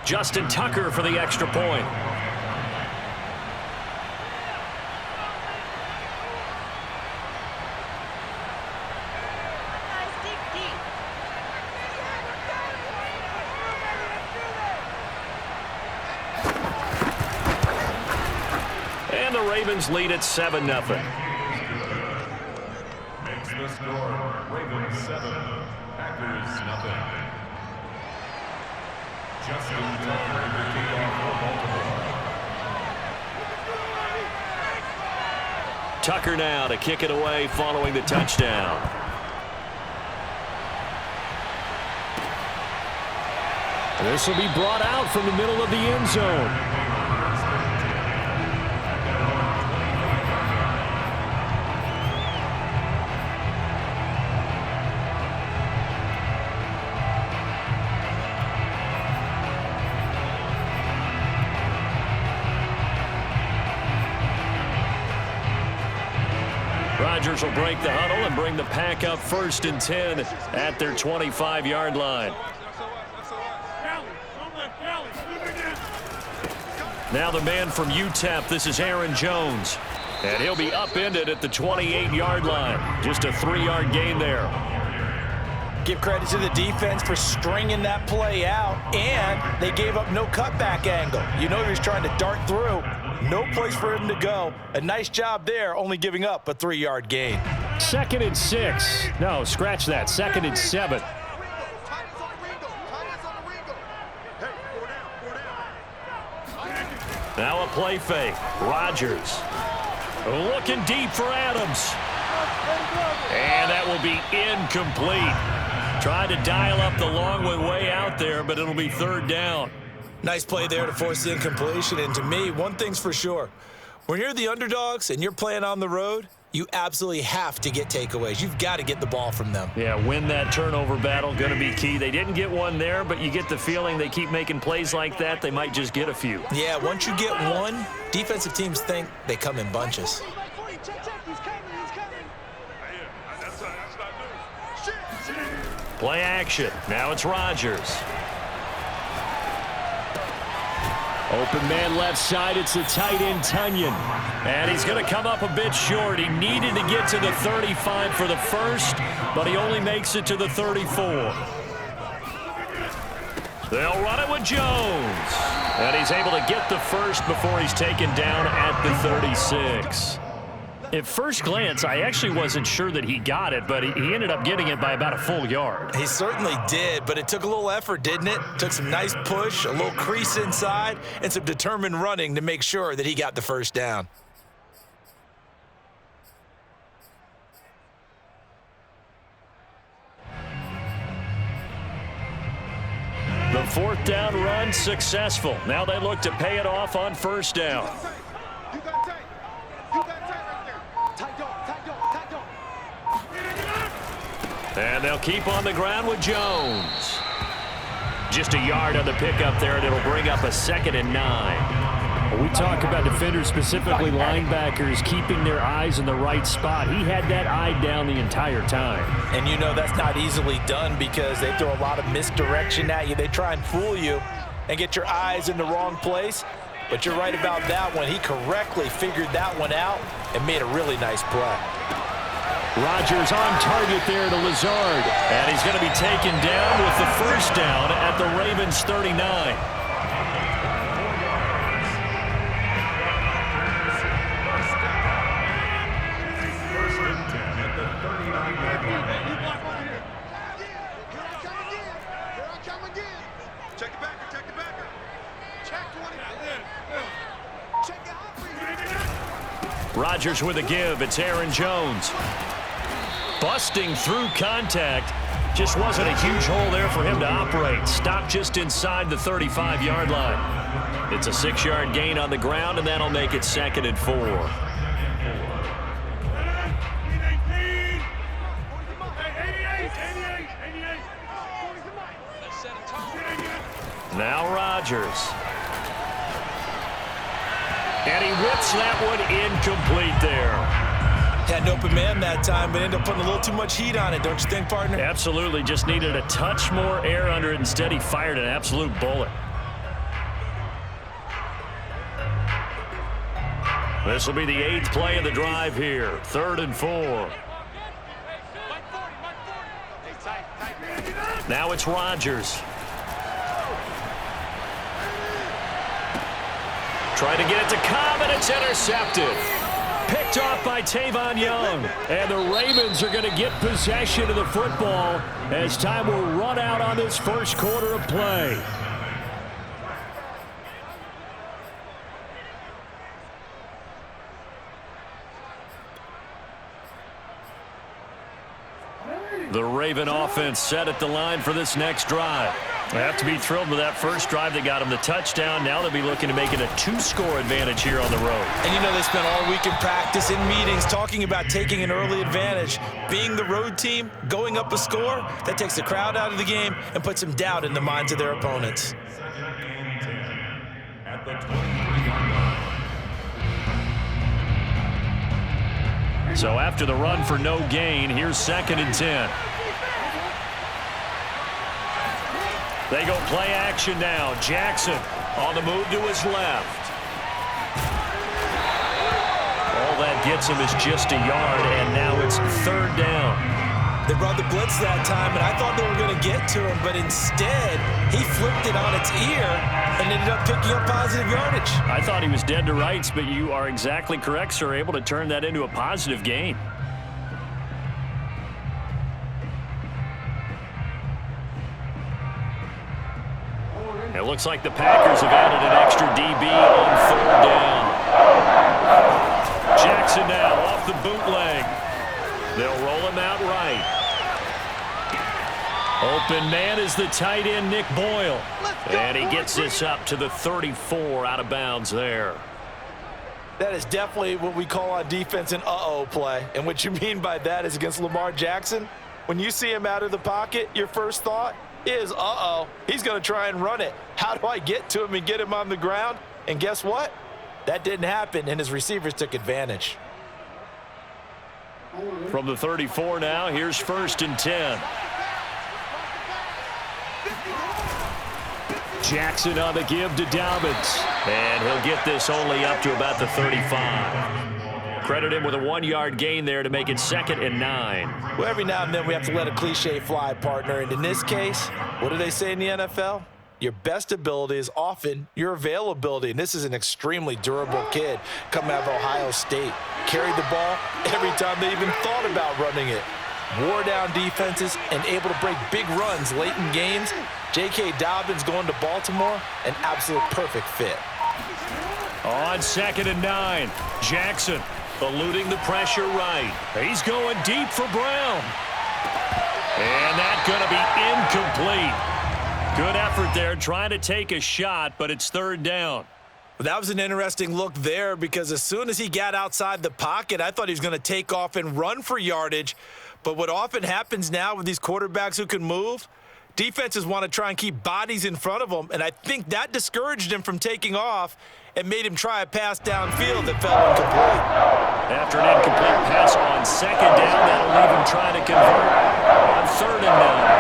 Justin Tucker for the extra point. And the Ravens lead at 7-0. Makes the score Ravens 7, Packers 0. Justin Tucker in the kickoff for Baltimore. Tucker now to kick it away following the touchdown. This will be brought out from the middle of the end zone. Rodgers will break the huddle and bring the pack up 1st and 10 at their 25-yard line. Now the man from UTEP, this is Aaron Jones. And he'll be upended at the 28-yard line. Just a 3-yard gain there. Give credit to the defense for stringing that play out, and they gave up no cutback angle. You know he was trying to dart through. No place for him to go. A nice job there, only giving up a 3-yard gain. 2nd and 6. No, scratch that. 2nd and 7. Now a play fake. Rodgers looking deep for Adams. And that will be incomplete. Tried to dial up the long way out there, but it'll be 3rd down. Nice play there to force the incompletion. And to me, one thing's for sure. When you're the underdogs and you're playing on the road, you absolutely have to get takeaways. You've got to get the ball from them. Yeah, win that turnover battle, going to be key. They didn't get one there, but you get the feeling they keep making plays like that, they might just get a few. Yeah, once you get one, defensive teams think they come in bunches. Play action. Now it's Rodgers. Open man left side. It's the tight end, Tunyon. And he's going to come up a bit short. He needed to get to the 35 for the first, but he only makes it to the 34. They'll run it with Jones. And he's able to get the first before he's taken down at the 36. At first glance, I actually wasn't sure that he got it, but he ended up getting it by about a full yard. He certainly did, but it took a little effort, didn't it? Took some nice push, a little crease inside, and some determined running to make sure that he got the first down. The 4th down run successful. Now they look to pay it off on 1st down. And they'll keep on the ground with Jones. Just a yard on the pickup there, and it'll bring up a 2nd and 9. When we talk about defenders, specifically linebackers, keeping their eyes in the right spot. He had that eye down the entire time. And you know that's not easily done because they throw a lot of misdirection at you. They try and fool you and get your eyes in the wrong place. But you're right about that one. He correctly figured that one out and made a really nice play. Rodgers on target there to Lazard. And he's going to be taken down with the first down at the Ravens 39. Rodgers with a give. It's Aaron Jones. Busting through contact. Just wasn't a huge hole there for him to operate. Stopped just inside the 35-yard line. It's a 6-yard gain on the ground, and that'll make it 2nd and 4. Now Rodgers. And he whips that one incomplete there. Had an open man that time, but ended up putting a little too much heat on it, don't you think, partner? Absolutely. Just needed a touch more air under it. Instead, he fired an absolute bullet. This will be the 8th play of the drive here. 3rd and 4. Now it's Rodgers. Trying to get it to Cobb, and it's intercepted. Picked off by Tavon Young. And the Ravens are going to get possession of the football as time will run out on this first quarter of play. The Raven offense set at the line for this next drive. They have to be thrilled with that first drive that got them the touchdown. Now they'll be looking to make it a 2-score advantage here on the road. And you know they spent all week in practice, in meetings, talking about taking an early advantage. Being the road team, going up a score, that takes the crowd out of the game and puts some doubt in the minds of their opponents. At the 23-yard line. So after the run for no gain, here's 2nd and 10. They go play action now. Jackson on the move to his left. All that gets him is just a yard, and now it's 3rd down. They brought the blitz that time, and I thought they were going to get to him, but instead he flipped it on its ear and ended up picking up positive yardage. I thought he was dead to rights, but you are exactly correct, sir. Able to turn that into a positive gain. It looks like the Packers have added an extra DB on 3rd down. Jackson now off the bootleg. They'll roll him out right. Open man is the tight end, Nick Boyle. And he gets this up to the 34 out of bounds there. That is definitely what we call on defense an uh-oh play. And what you mean by that is against Lamar Jackson, when you see him out of the pocket, your first thought is, uh-oh, he's going to try and run it. How do I get to him and get him on the ground? And guess what? That didn't happen, and his receivers took advantage. From the 34 now, here's 1st and 10. Jackson on the give to Dobbins. And he'll get this only up to about the 35. Credit him with a 1-yard gain there to make it 2nd and 9. Well, every now and then we have to let a cliche fly, partner. And in this case, what do they say in the NFL? Your best ability is often your availability. And this is an extremely durable kid coming out of Ohio State. Carried the ball every time they even thought about running it. Wore down defenses and able to break big runs late in games. J.K. Dobbins going to Baltimore, an absolute perfect fit. On 2nd and 9, Jackson eluding the pressure right. He's going deep for Brown. And that's going to be incomplete. Good effort there trying to take a shot, but it's 3rd down. That was an interesting look there because as soon as he got outside the pocket, I thought he was going to take off and run for yardage. But what often happens now with these quarterbacks who can move, defenses want to try and keep bodies in front of them, and I think that discouraged him from taking off and made him try a pass downfield that fell incomplete. After an incomplete pass on 2nd down, that'll leave him trying to convert on 3rd and 9.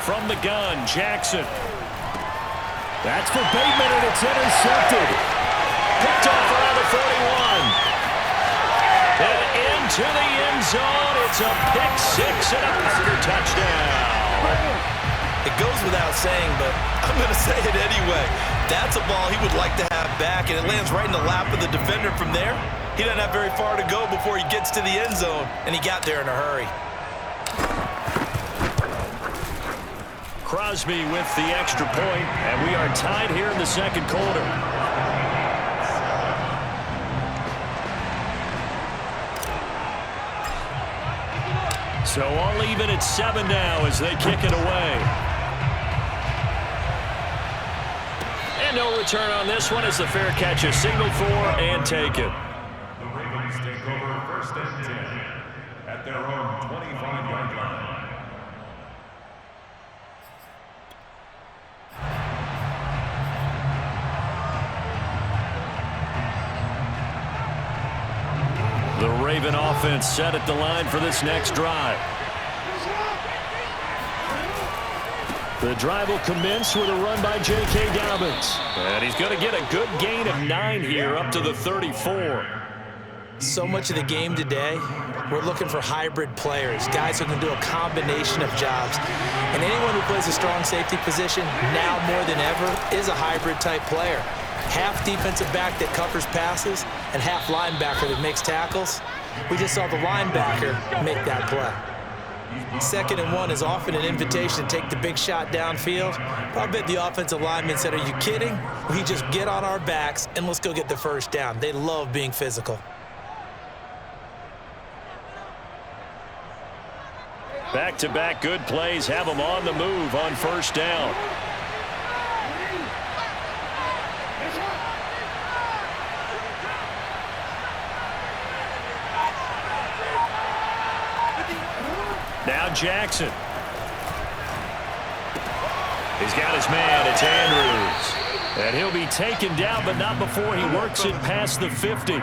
From the gun, Jackson. That's for Bateman, and it's intercepted. Picked off around the 41. And into the end zone. It's a pick 6 and a Packer touchdown. It goes without saying, but I'm going to say it anyway. That's a ball he would like to have back, and it lands right in the lap of the defender from there. He doesn't have very far to go before he gets to the end zone, and he got there in a hurry. Crosby with the extra point, and we are tied here in the 2nd quarter. So all even at 7 now as they kick it away. And no return on this one as the fair catch is signaled for and taken. The Ravens take over 1st and 10 at their own 25-yard line. The Raven offense set at the line for this next drive. The The drive will commence with a run by J.K. Dobbins. And he's going to get a good gain of 9 here up to the 34. So much of the game today, we're looking for hybrid players, guys who can do a combination of jobs. And anyone who plays a strong safety position, now more than ever, is a hybrid-type player. Half defensive back that covers passes and half linebacker that makes tackles. We just saw the linebacker make that play. 2nd and 1 is often an invitation to take the big shot downfield. But I bet the offensive lineman said, are you kidding? We just get on our backs and let's go get the first down. They love being physical. Back-to-back good plays have them on the move on first down. Now Jackson. He's got his man. It's Andrews. And he'll be taken down, but not before he works it past the 50.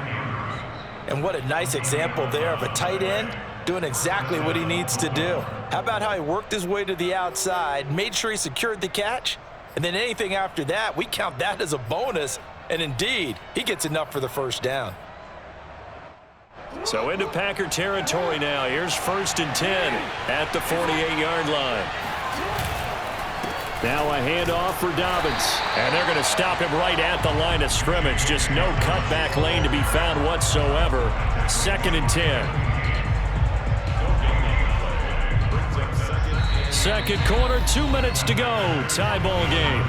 And what a nice example there of a tight end doing exactly what he needs to do. How about how he worked his way to the outside, made sure he secured the catch, and then anything after that, we count that as a bonus. And indeed, he gets enough for the first down. So into Packer territory now. Here's 1st and 10 at the 48-yard line. Now a handoff for Dobbins. And they're going to stop him right at the line of scrimmage. Just no cutback lane to be found whatsoever. 2nd and 10. Second quarter, 2 minutes to go. Tie ball game.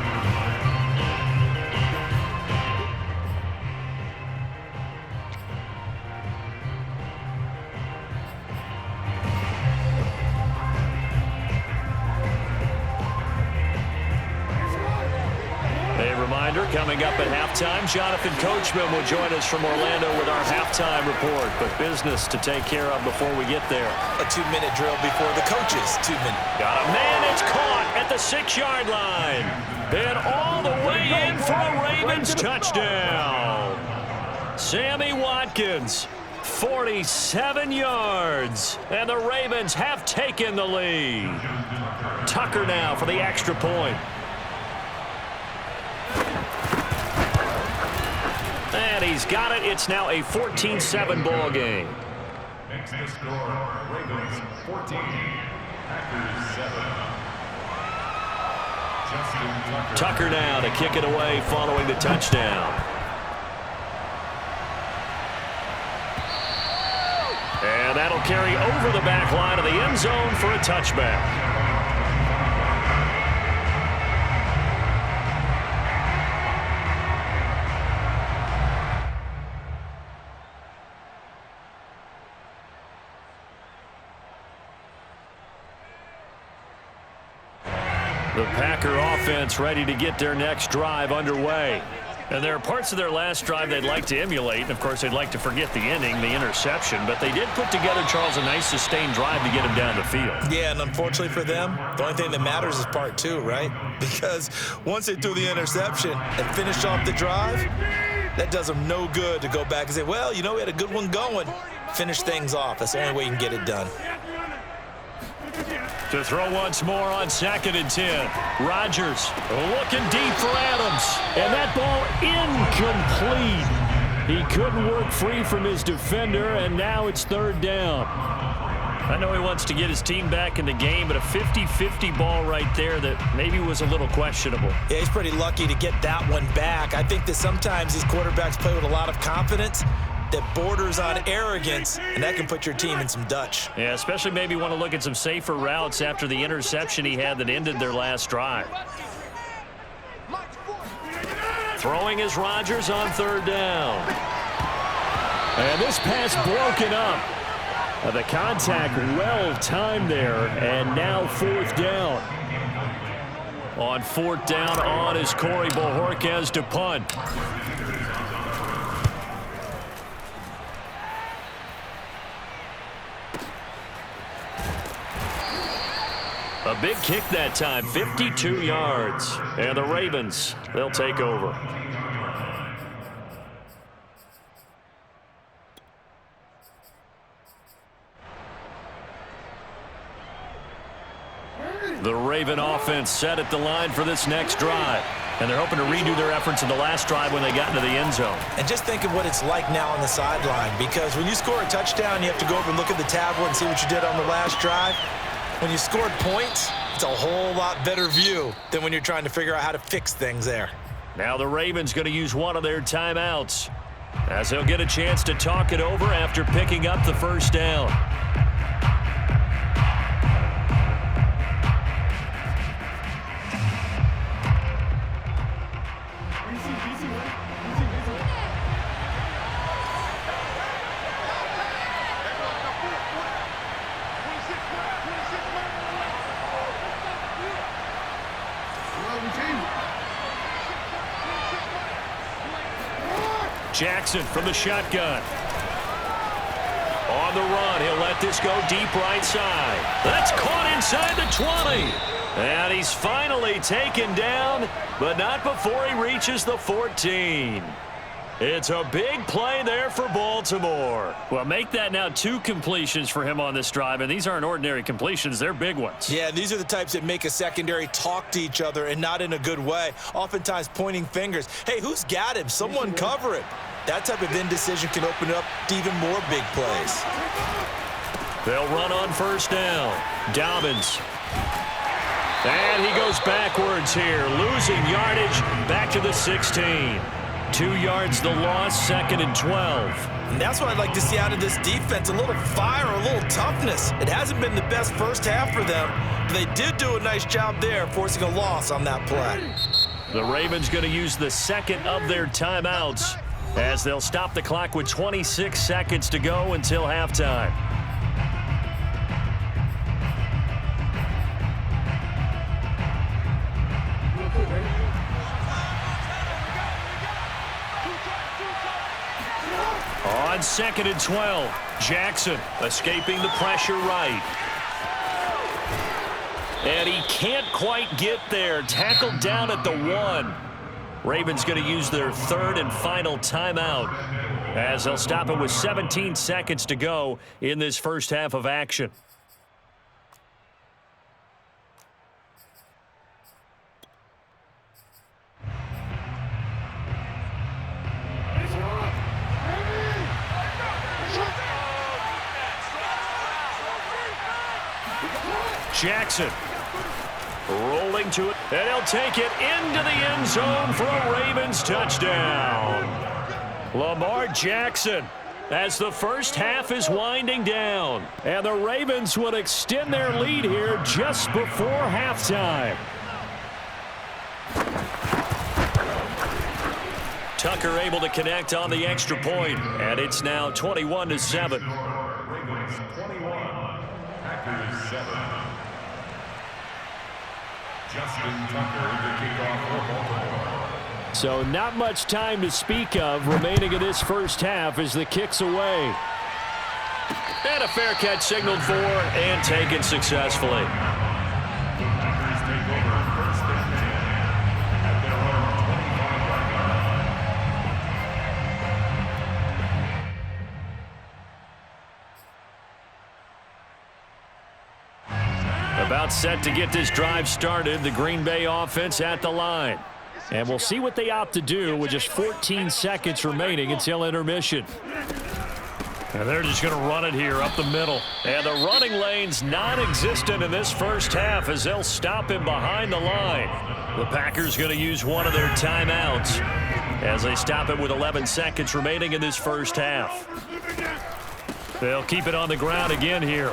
Coming up at halftime, Jonathan Coachman will join us from Orlando with our halftime report. But business to take care of before we get there. A 2-minute drill before the coaches. 2 minutes. Got a man. It's caught at the 6-yard line. And all the way in for a Ravens touchdown. Sammy Watkins, 47 yards. And the Ravens have taken the lead. Tucker now for the extra point. And he's got it. It's now a 14-7 ball game. Makes the score Ravens 14, Packers 7. Tucker now to kick it away following the touchdown. And that'll carry over the back line of the end zone for a touchback. The Packer offense ready to get their next drive underway. And there are parts of their last drive they'd like to emulate. And, of course, they'd like to forget the inning, the interception. But they did put together, Charles, a nice sustained drive to get him down the field. Yeah, and unfortunately for them, the only thing that matters is part 2, right? Because once they threw the interception and finished off the drive, that does them no good to go back and say, well, you know, we had a good one going. Finish things off. That's the only way you can get it done. To throw once more on 2nd and 10. Rodgers looking deep for Adams. And that ball incomplete. He couldn't work free from his defender, and now it's 3rd down. I know he wants to get his team back in the game, but a 50-50 ball right there that maybe was a little questionable. Yeah, he's pretty lucky to get that one back. I think that sometimes these quarterbacks play with a lot of confidence that borders on arrogance, and that can put your team in some Dutch. Yeah, especially maybe want to look at some safer routes after the interception he had that ended their last drive. Throwing is Rodgers on 3rd down. And this pass broken up. The contact well timed there, and now 4th down. On 4th down, on is Corey Bojorquez to punt. A big kick that time, 52 yards. And the Ravens, they'll take over. The Raven offense set at the line for this next drive. And they're hoping to redo their efforts in the last drive when they got into the end zone. And just think of what it's like now on the sideline, because when you score a touchdown, you have to go over and look at the tablet and see what you did on the last drive. When you scored points, it's a whole lot better view than when you're trying to figure out how to fix things there. Now the Ravens going to use one of their timeouts as they'll get a chance to talk it over after picking up the first down. Jackson from the shotgun. On the run, he'll let this go deep right side. That's caught inside the 20. And he's finally taken down, but not before he reaches the 14. It's a big play there for Baltimore. Well, make that now 2 completions for him on this drive, and these aren't ordinary completions. They're big ones. Yeah, these are the types that make a secondary talk to each other, and not in a good way. Oftentimes pointing fingers. Hey, who's got him? Someone cover him. That type of indecision can open up to even more big plays. They'll run on first down. Dobbins. And he goes backwards here, losing yardage back to the 16. 2 yards the loss, 2nd and 12. And that's what I'd like to see out of this defense, a little fire, a little toughness. It hasn't been the best first half for them, but they did do a nice job there, forcing a loss on that play. The Ravens going to use the second of their timeouts as they'll stop the clock with 26 seconds to go until halftime. On 2nd and 12, Jackson escaping the pressure right. And he can't quite get there. Tackled down at the 1. Ravens going to use their 3rd and final timeout as they'll stop it with 17 seconds to go in this first half of action. Jackson rolling to it, and he'll take it into the end zone for a Ravens touchdown. Lamar Jackson as the first half is winding down, and the Ravens would extend their lead here just before halftime. Tucker able to connect on the extra point, and it's now 21-7. Ravens 21, Packers 7. Justin Tucker, the kickoff for Baltimore. So not much time to speak of remaining in this first half as the kick's away. And a fair catch signaled for and taken successfully. The Packers take over 1st and 10 at their own 25-yard line. About set to get this drive started, the Green Bay offense at the line. And we'll see what they opt to do with just 14 seconds remaining until intermission. And they're just going to run it here up the middle. And the running lane's non-existent in this first half as they'll stop him behind the line. The Packers going to use one of their timeouts as they stop it with 11 seconds remaining in this first half. They'll keep it on the ground again here.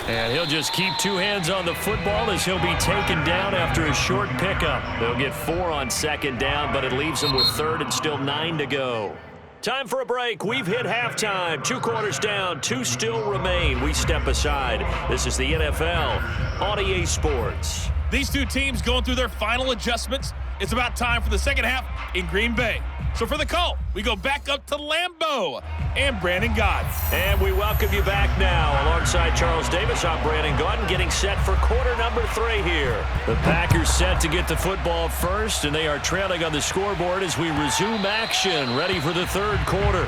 And he'll just keep 2 hands on the football as he'll be taken down after a short pickup. They'll get 4 on 2nd down, but it leaves them with 3rd and still 9 to go. Time for a break. We've hit halftime. 2 quarters down, 2 still remain. We step aside. This is the NFL on EA Sports. These 2 teams going through their final adjustments. It's about time for the second half in Green Bay. So for the call, we go back up to Lambeau and Brandon Gaudin. And we welcome you back now. Alongside Charles Davis, I'm Brandon Gaudin, getting set for quarter number 3 here. The Packers set to get the football first, and they are trailing on the scoreboard as we resume action, ready for the 3rd quarter.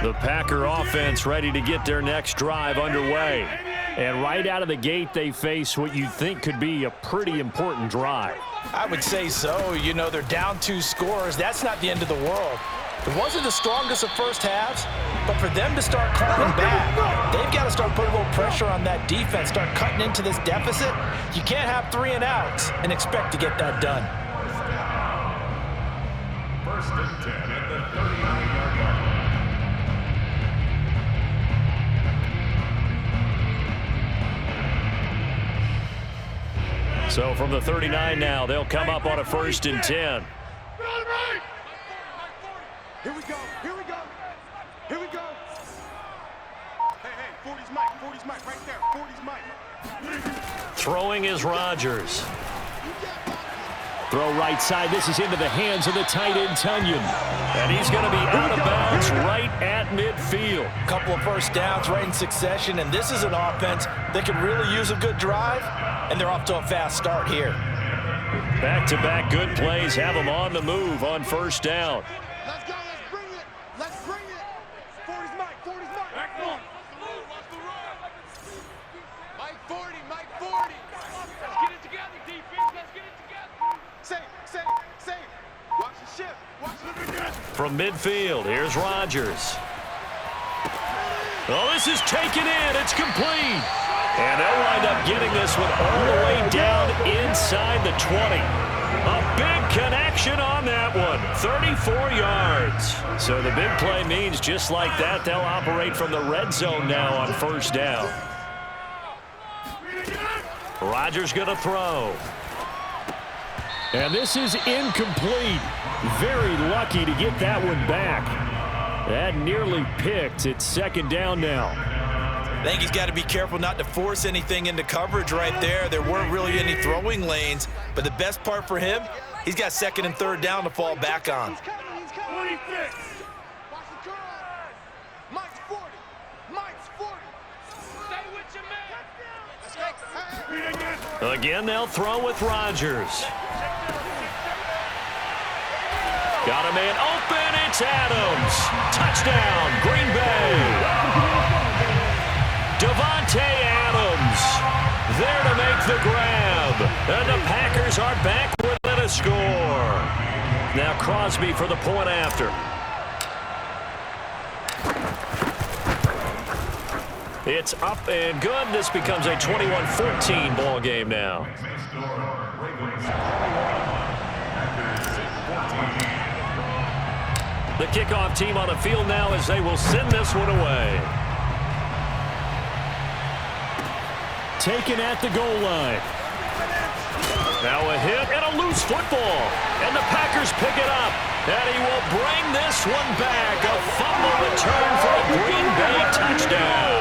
The Packer offense ready to get their next drive underway. And right out of the gate, they face what you think could be a pretty important drive. I would say so. You know, they're down 2 scores. That's not the end of the world. It wasn't the strongest of first halves, but for them to start clawing back, they've got to start putting a little pressure on that defense, start cutting into this deficit. You can't have 3 and outs and expect to get that done. First and 10 at the 39-yard line. So from the 39 now, they'll come up on a first and 10. Here we go. Here we go. Here we go. Hey, 40's Mike. 40's Mike right there. 40's Mike. Throwing is Rodgers. Throw right side. This is into the hands of the tight end, Tunyon. And he's going to be out of bounds right at midfield. A couple of first downs right in succession, and this is an offense that can really use a good drive, and they're off to a fast start here. Back-to-back good plays have them on the move on first down. Let's go. Let's bring it. Let's bring it. 40's Mike. 40's Mike. Back on. Mike 40. Mike 40. Let's get it together, defense. Let's get it together. Save. Watch the ship. Watch the again. From midfield, here's Rodgers. Oh, this is taken in. It's complete. And they'll wind up getting this one all the way down inside the 20. A big connection on that one. 34 yards. So the big play means just like that, they'll operate from the red zone now on first down. Rodgers going to throw. And this is incomplete. Very lucky to get that one back. That nearly picked. It's second down now. I think he's got to be careful not to force anything into coverage right there. There weren't really any throwing lanes, but the best part for him, he's got second and third down to fall back on. He's coming. 26. Watch the curl. Mike's 40. Mike's 40. Stay with your man. Let's go. Again, they'll throw with Rodgers. Got a man open. It's Adams. Touchdown, Green Bay. Devontae Adams there to make the grab. And the Packers are back within a score. Now Crosby for the point after. It's up and good. This becomes a 21-14 ball game now. The kickoff team on the field now as they will send this one away. Taken at the goal line. Now a hit and a loose football. And the Packers pick it up. And he will bring this one back. A fumble return for a Green Bay touchdown.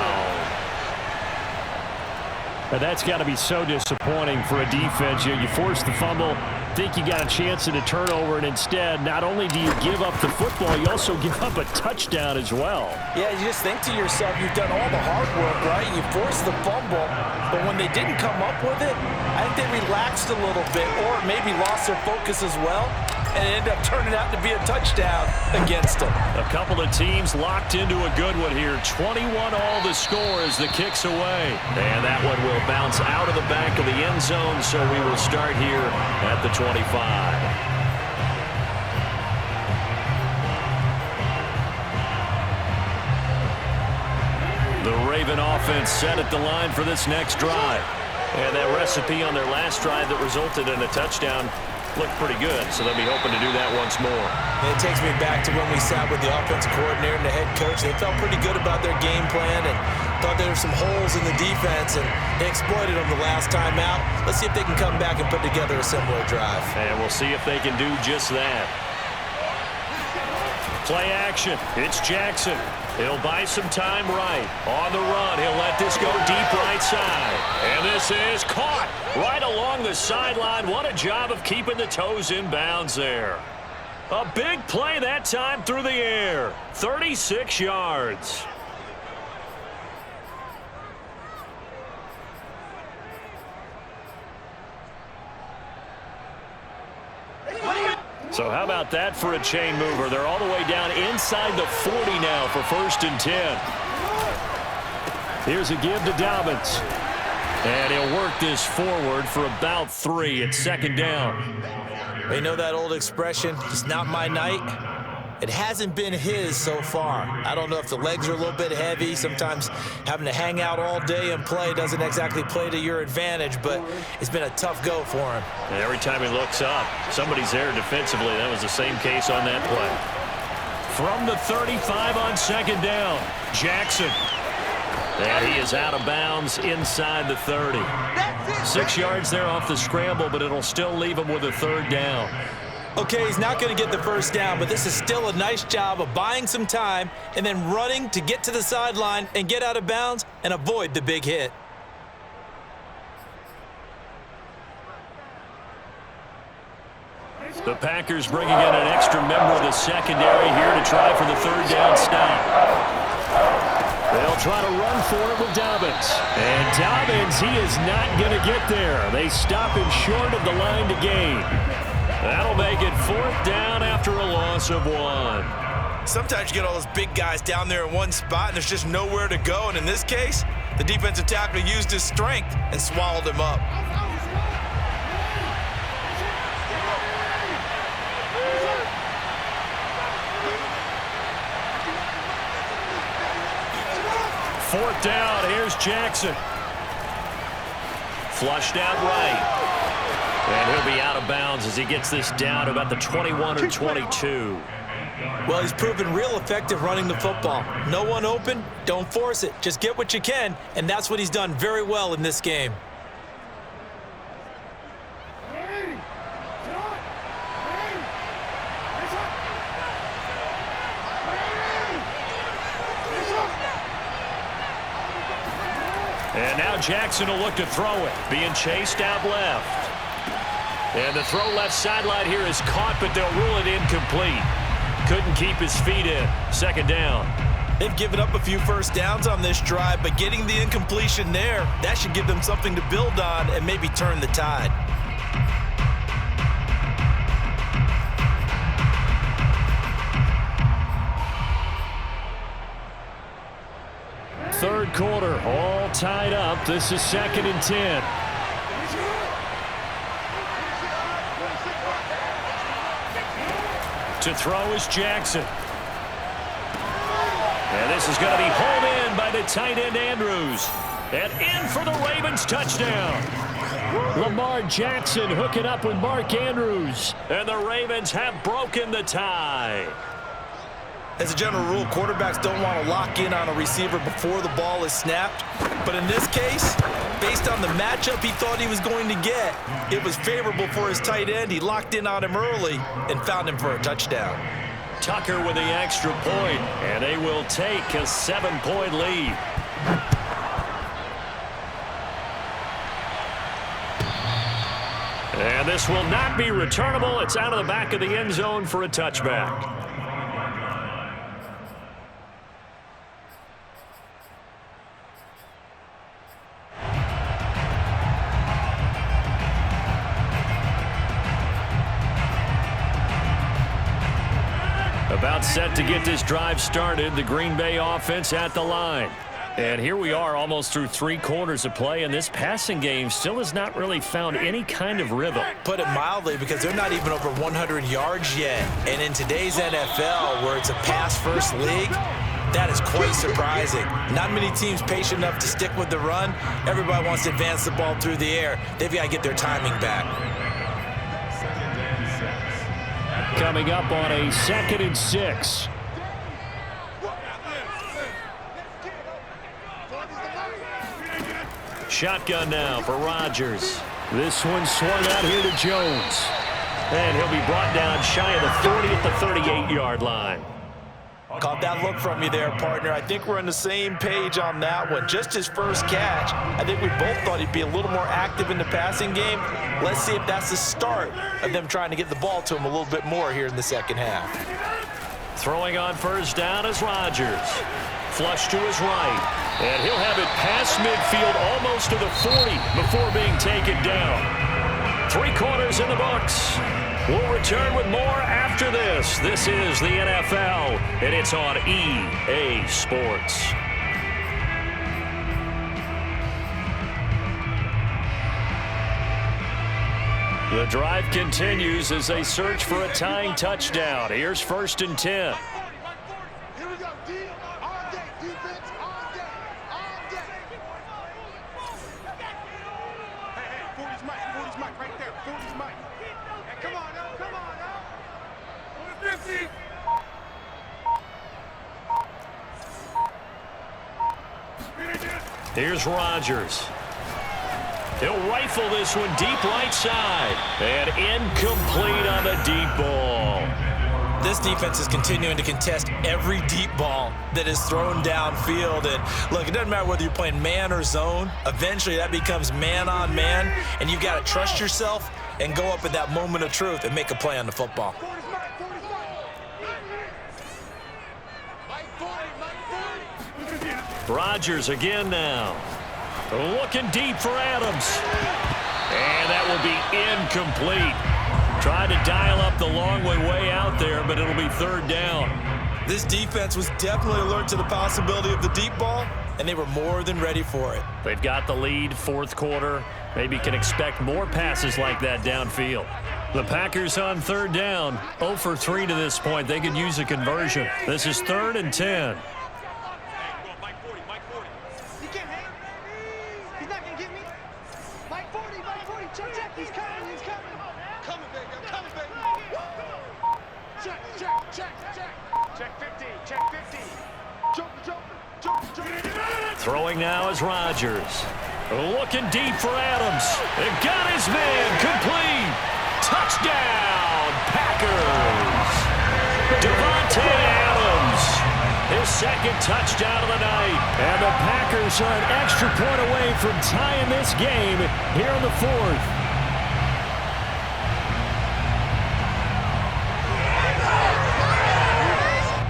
Now that's got to be so disappointing for a defense. You force the fumble, think you got a chance at a turnover, and instead, not only do you give up the football, you also give up a touchdown as well. Yeah, you just think to yourself, you've done all the hard work, right? You forced the fumble, but when they didn't come up with it, I think they relaxed a little bit or maybe lost their focus as well, and it ended up turning out to be a touchdown against them. A couple of teams locked into a good one here. 21 all the score as the kick's away. And that one will bounce out of the back of the end zone, so we will start here at the 25. The Raven offense set at the line for this next drive. And that recipe on their last drive that resulted in a touchdown looked pretty good, so they'll be hoping to do that once more. And it takes me back to when we sat with the offensive coordinator and the head coach. They felt pretty good about their game plan and thought there were some holes in the defense, and they exploited them the last time out. Let's see if they can come back and put together a similar drive. And we'll see if they can do just that. Play action. It's Jackson. He'll buy some time right. On the run, he'll let this go deep right side. And this is caught right along the sideline. What a job of keeping the toes in bounds there. A big play that time through the air. 36 yards. So how about that for a chain mover? They're all the way down inside the 40 now for 1st and 10. Here's a give to Dobbins. And he'll work this forward for about 3 at 2nd down. You know that old expression, it's not my night? It hasn't been his so far. I don't know if the legs are a little bit heavy. Sometimes having to hang out all day and play doesn't exactly play to your advantage, but it's been a tough go for him. And every time he looks up, somebody's there defensively. That was the same case on that play. From the 35 on 2nd down, Jackson. And he is out of bounds inside the 30. 6 yards there off the scramble, but it'll still leave him with a 3rd down. Okay, he's not going to get the 1st down, but this is still a nice job of buying some time and then running to get to the sideline and get out of bounds and avoid the big hit. The Packers bringing in an extra member of the secondary here to try for the 3rd down stop. They'll try to run for it with Dobbins. And Dobbins, he is not going to get there. They stop him short of the line to gain. That'll make it 4th down after a loss of 1. Sometimes you get all those big guys down there in one spot and there's just nowhere to go. And in this case, the defensive tackle used his strength and swallowed him up. Fourth down, here's Jackson. Flushed out right. And he'll be out of bounds as he gets this down to about the 21 or 22. Well, he's proven real effective running the football. No one open, don't force it. Just get what you can, and that's what he's done very well in this game. And now Jackson will look to throw it, being chased out left. And the throw left sideline here is caught, but they'll rule it incomplete. Couldn't keep his feet in. 2nd down. They've given up a few 1st downs on this drive, but getting the incompletion there, that should give them something to build on and maybe turn the tide. Third quarter, all tied up. This is 2nd and 10. To throw is Jackson. And this is going to be hauled in by the tight end Andrews. And in for the Ravens touchdown. Lamar Jackson hooking up with Mark Andrews. And the Ravens have broken the tie. As a general rule, quarterbacks don't want to lock in on a receiver before the ball is snapped. But in this case, based on the matchup he thought he was going to get, it was favorable for his tight end. He locked in on him early and found him for a touchdown. Tucker with the extra point, and they will take a 7-point lead. And this will not be returnable. It's out of the back of the end zone for a touchback. About set to get this drive started. The Green Bay offense at the line. And here we are almost through 3 quarters of play, and this passing game still has not really found any kind of rhythm. Put it mildly, because they're not even over 100 yards yet. And in today's NFL, where it's a pass-first league, that is quite surprising. Not many teams patient enough to stick with the run. Everybody wants to advance the ball through the air. They've got to get their timing back. Coming up on a 2nd and 6. Shotgun now for Rodgers. This one swung out here to Jones. And he'll be brought down shy of the 40 at the 38-yard line. Caught that look from you there, partner. I think we're on the same page on that one. Just his first catch. I think we both thought he'd be a little more active in the passing game. Let's see if that's the start of them trying to get the ball to him a little bit more here in the second half. Throwing on 1st down is Rodgers. Flush to his right. And he'll have it past midfield almost to the 40 before being taken down. 3 quarters in the books. We'll return with more after this. This is the NFL, and it's on EA Sports. The drive continues as they search for a tying touchdown. Here's 1st and 10. Here we go, D. All day, defense, all day, all day. Hey, 40's Mike right there. 40's Mike. Hey, come on now, come on now. 50. Here's Rodgers. He'll rifle this one deep right side. And incomplete on the deep ball. This defense is continuing to contest every deep ball that is thrown downfield. And look, it doesn't matter whether you're playing man or zone. Eventually that becomes man on man. And you've got to trust yourself and go up at that moment of truth and make a play on the football. 40's Mike, 40's Mike. Mike 40. Rodgers again now. Looking deep for Adams. And that will be incomplete. Tried to dial up the long way out there, but it'll be 3rd down. This defense was definitely alert to the possibility of the deep ball, and they were more than ready for it. They've got the lead, 4th quarter. Maybe can expect more passes like that downfield. The Packers on 3rd down. 0 for 3 to this point. They could use a conversion. This is 3rd and 10. Throwing now is Rodgers. Looking deep for Adams. It got his man complete. Touchdown, Packers. Davante Adams. His 2nd touchdown of the night. And the Packers are an extra point away from tying this game here in the 4th.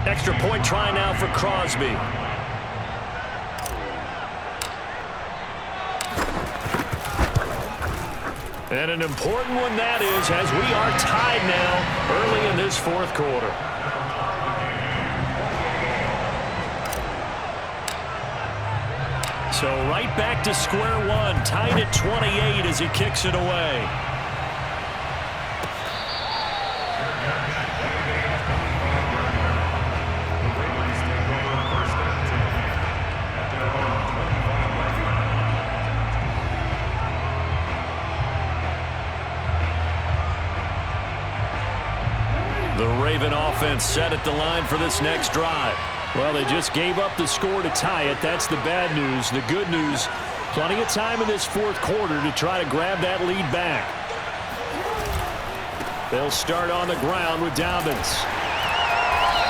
Extra point try now for Crosby. And an important one that is, as we are tied now early in this 4th quarter. So right back to square one, tied at 28 as he kicks it away. The Raven offense set at the line for this next drive. Well, they just gave up the score to tie it. That's the bad news. The good news, plenty of time in this 4th quarter to try to grab that lead back. They'll start on the ground with Dobbins.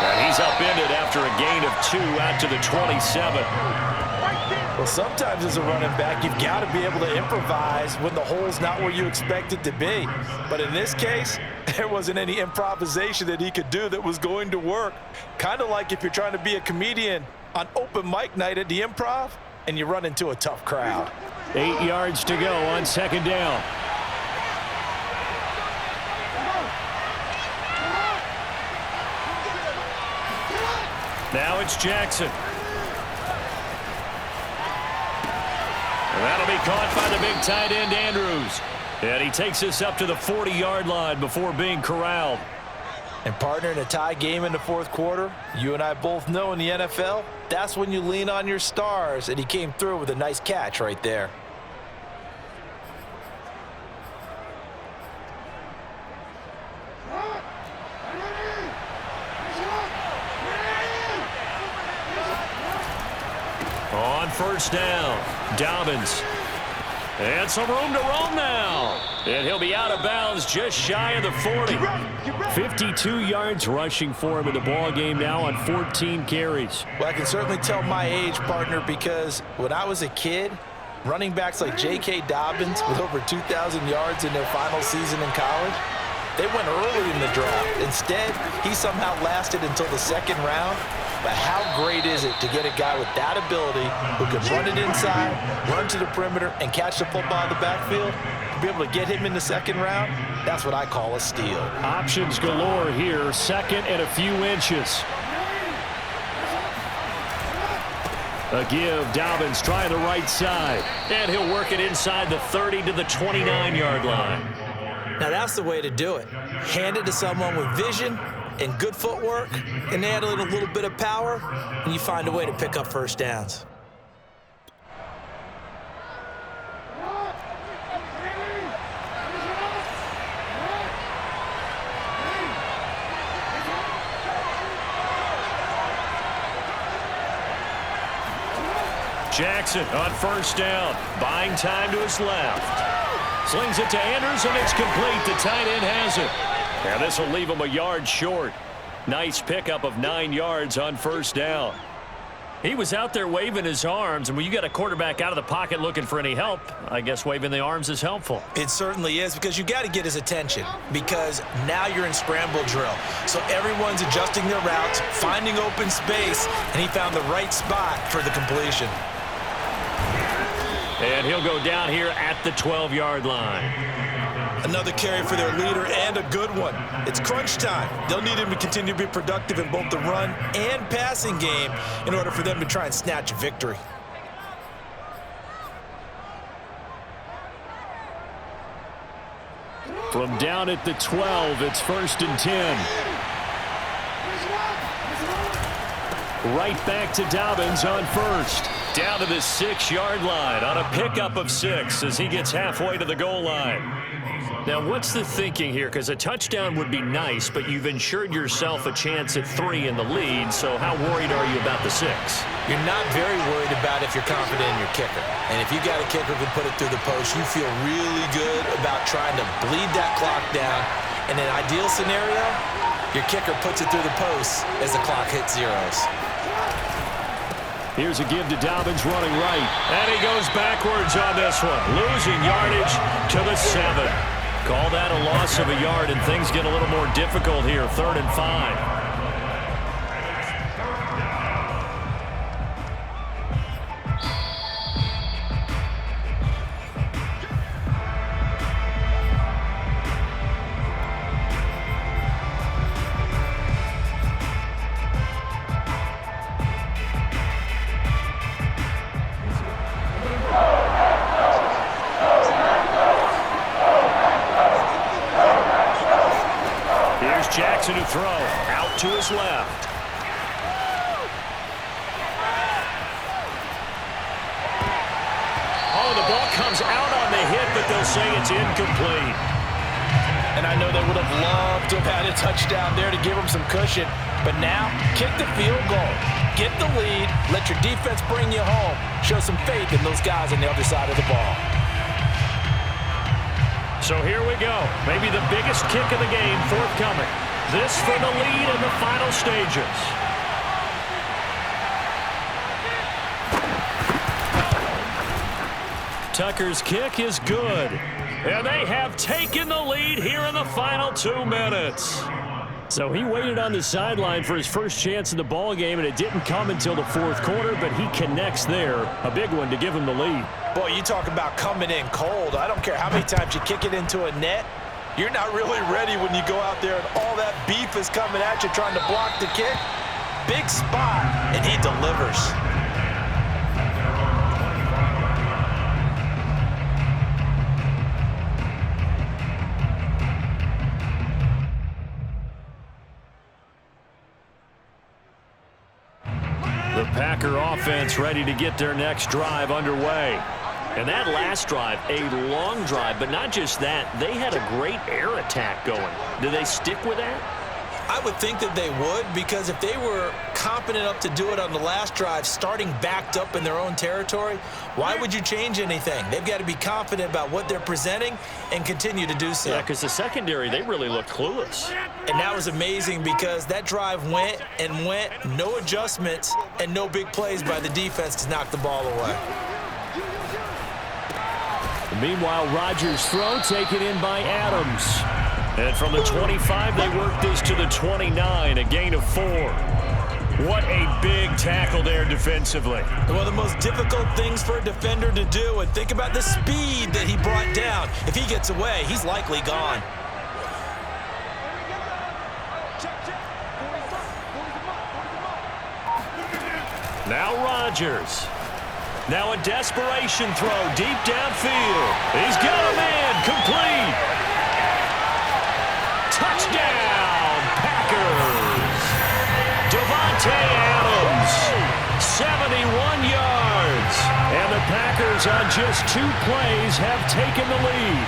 And he's upended after a gain of 2 out to the 27. Well, sometimes as a running back, you've got to be able to improvise when the hole's not where you expect it to be. But in this case, there wasn't any improvisation that he could do that was going to work. Kind of like if you're trying to be a comedian on open mic night at the Improv and you run into a tough crowd. 8 yards to go on 2nd down. Now it's Jackson. And that'll be caught by the big tight end, Andrews. And he takes us up to the 40-yard line before being corralled. And partner, in a tie game in the 4th quarter, you and I both know in the NFL, that's when you lean on your stars, and he came through with a nice catch right there. On 1st down, Dobbins. And some room to roam now. And he'll be out of bounds just shy of the 40. 52 yards rushing for him in the ball game now on 14 carries. Well, I can certainly tell my age, partner, because when I was a kid, running backs like J.K. Dobbins with over 2,000 yards in their final season in college, they went early in the draft. Instead, he somehow lasted until the 2nd round. but how great is it to get a guy with that ability who can run it inside, run to the perimeter, and catch the football in the backfield? To be able to get him in the second round, that's what I call a steal. Options galore here, second and a few inches. A give, Dobbins trying the right side. And he'll work it inside the 30 to the 29-yard line. Now that's the way to do it. Hand it to someone with vision and good footwork, and add a little bit of power, and you find a way to pick up first downs. Jackson on first down, buying time to his left. Slings it to Andrews, and it's complete. The tight end has it. Now this will leave him a yard short. Nice pickup of 9 yards on first down. He was out there waving his arms, and when you got a quarterback out of the pocket looking for any help, I guess waving the arms is helpful. It certainly is, because you got to get his attention, because now you're in scramble drill. So everyone's adjusting their routes, finding open space, and he found the right spot for the completion. And he'll go down here at the 12-yard line. Another carry for their leader, and a good one. It's crunch time. They'll need him to continue to be productive in both the run and passing game in order for them to try and snatch a victory. From down at the 12, it's 1st and 10. Right back to Dobbins on first. Down to the 6-yard line on a pickup of 6 as he gets halfway to the goal line. Now, what's the thinking here? Because a touchdown would be nice, but you've ensured yourself a chance at 3 in the lead, so how worried are you about the 6? You're not very worried about if you're confident in your kicker. And if you got a kicker who can put it through the post, you feel really good about trying to bleed that clock down. In an ideal scenario, your kicker puts it through the post as the clock hits zeros. Here's a give to Dobbins running right. And he goes backwards on this one, losing yardage to the 7. Call that a loss of a yard, and things get a little more difficult here, 3rd and 5. Jackson to throw, out to his left. Oh, the ball comes out on the hit, but they'll say it's incomplete. And I know they would have loved to have had a touchdown there to give them some cushion. But now, kick the field goal. Get the lead. Let your defense bring you home. Show some faith in those guys on the other side of the ball. So here we go. Maybe the biggest kick of the game forthcoming. This for the lead in the final stages. Tucker's kick is good. And they have taken the lead here in the final 2 minutes. So he waited on the sideline for his first chance in the ball game, and it didn't come until the 4th quarter, but he connects there. A big one to give him the lead. Boy, you talk about coming in cold. I don't care how many times you kick it into a net. You're not really ready when you go out there and all that beef is coming at you trying to block the kick. Big spot, and he delivers. The Packer offense ready to get their next drive underway. And that last drive, a long drive, but not just that, they had a great air attack going. Do they stick with that? I would think that they would, because if they were competent enough to do it on the last drive, starting backed up in their own territory, why would you change anything? They've got to be confident about what they're presenting and continue to do so. Yeah, because the secondary, they really look clueless. And that was amazing because that drive went and went, no adjustments and no big plays by the defense to knock the ball away. Meanwhile, Rodgers' throw taken in by Adams. And from the 25, they work this to the 29, a gain of 4. What a big tackle there defensively. One of the most difficult things for a defender to do, and think about the speed that he brought down. If he gets away, he's likely gone. Now Rodgers. Now a desperation throw deep downfield. He's got a man, complete. Touchdown, Packers. Devontae Adams, 71 yards. And the Packers on just 2 plays have taken the lead.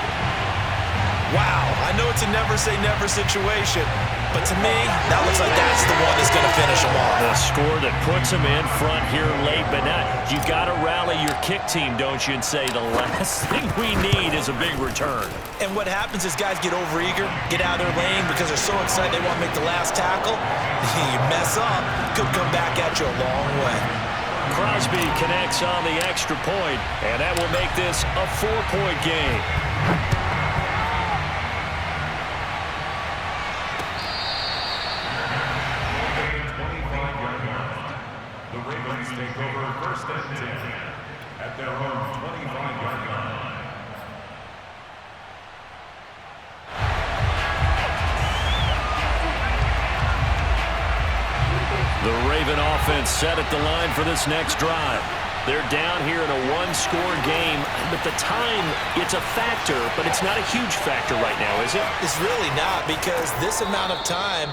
Wow, I know it's a never-say-never situation, but to me, that looks like that's the one that's going to finish them off. The score that puts them in front here late, but now you got to rally your kick team, don't you, and say the last thing we need is a big return. And what happens is guys get overeager, get out of their lane because they're so excited they want to make the last tackle. You mess up, could come back at you a long way. Crosby connects on the extra point, and that will make this a 4-point game. The Ravens take over first and 10 at their own 25-yard line. The Raven offense set at the line for this next drive. They're down here in a 1-score game, but the time, it's a factor, but it's not a huge factor right now, is it? It's really not, because this amount of time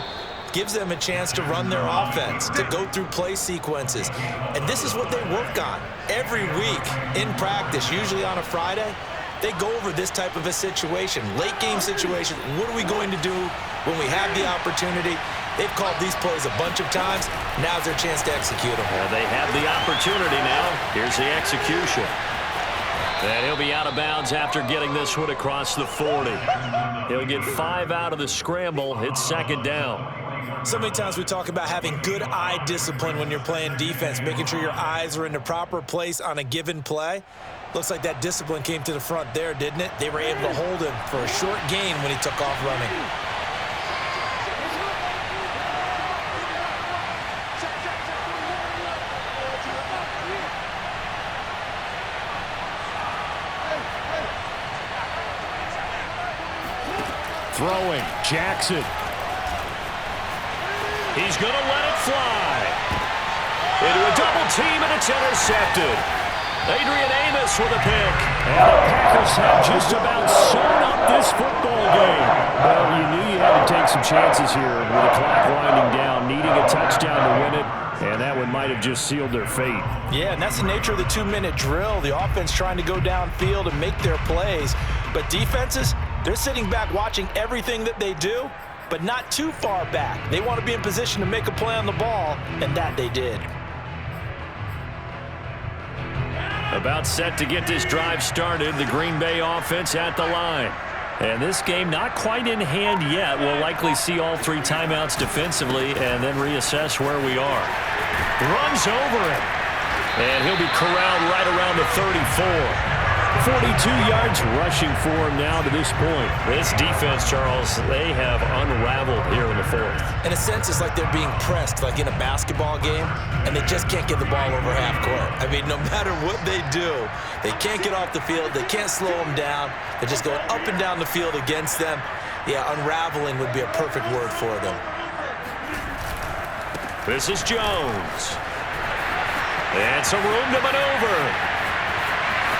gives them a chance to run their offense, to go through play sequences. And this is what they work on every week in practice, usually on a Friday. They go over this type of a situation, late game situation. What are we going to do when we have the opportunity? They've called these plays a bunch of times. Now's their chance to execute them. Well, they have the opportunity now. Here's the execution. And he'll be out of bounds after getting this one across the 40. He'll get 5 out of the scramble. It's second down. So many times we talk about having good eye discipline when you're playing defense, making sure your eyes are in the proper place on a given play. Looks like that discipline came to the front there, didn't it? They were able to hold him for a short gain when he took off running. Throwing, Jackson. He's going to let it fly. Into a double team, and it's intercepted. Adrian Amos with a pick. And the Packers have just about sewn up this football game. Well, you knew you had to take some chances here with the clock winding down, needing a touchdown to win it, and that one might have just sealed their fate. Yeah, and that's the nature of the 2-minute drill. The offense trying to go downfield and make their plays. But defenses, they're sitting back watching everything that they do, but not too far back. They want to be in position to make a play on the ball, and that they did. About set to get this drive started, the Green Bay offense at the line. And this game not quite in hand yet. We'll likely see all 3 timeouts defensively and then reassess where we are. Runs over him. And he'll be corralled right around the 34. 42 yards rushing for him now to this point. This defense, Charles, they have unraveled here in the 4th. In a sense, it's like they're being pressed, like in a basketball game, and they just can't get the ball over half court. I mean, no matter what they do, they can't get off the field. They can't slow them down. They're just going up and down the field against them. Yeah, unraveling would be a perfect word for them. This is Jones. And some room to maneuver.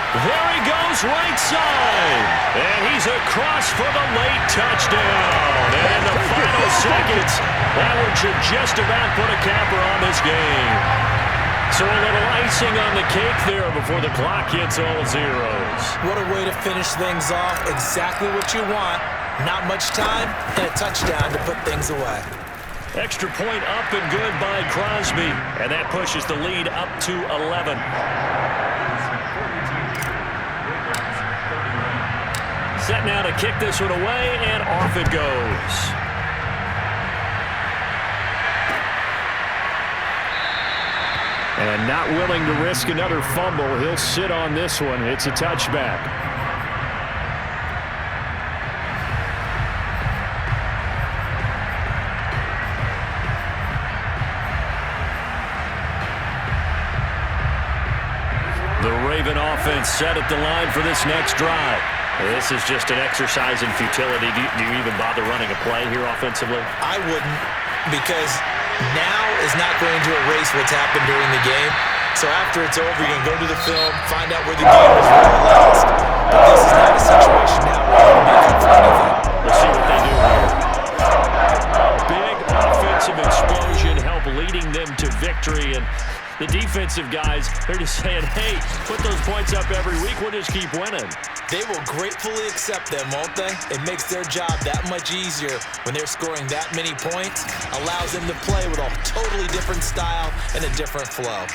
There he goes, right side. And he's across for the late touchdown. And in the final seconds, that one should just about put a capper on this game. So a little icing on the cake there before the clock hits all zeros. What a way to finish things off. Exactly what you want. Not much time and a touchdown to put things away. Extra point up and good by Crosby. And that pushes the lead up to 11. Set now to kick this one away, and off it goes. And not willing to risk another fumble, he'll sit on this one. It's a touchback. The Raven offense set at the line for this next drive. This is just an exercise in futility. Do you even bother running a play here offensively? I wouldn't, because now is not going to erase what's happened during the game. So after it's over, you're going to go to the film, find out where the game was really lost. But this is not a situation now where you're going to make up for anything. Let's see what they do here. Big offensive explosion help leading them to victory. And the defensive guys, they're just saying, hey, put those points up every week. We'll just keep winning. They will gratefully accept them, won't they? It makes their job that much easier when they're scoring that many points. Allows them to play with a totally different style and a different flow.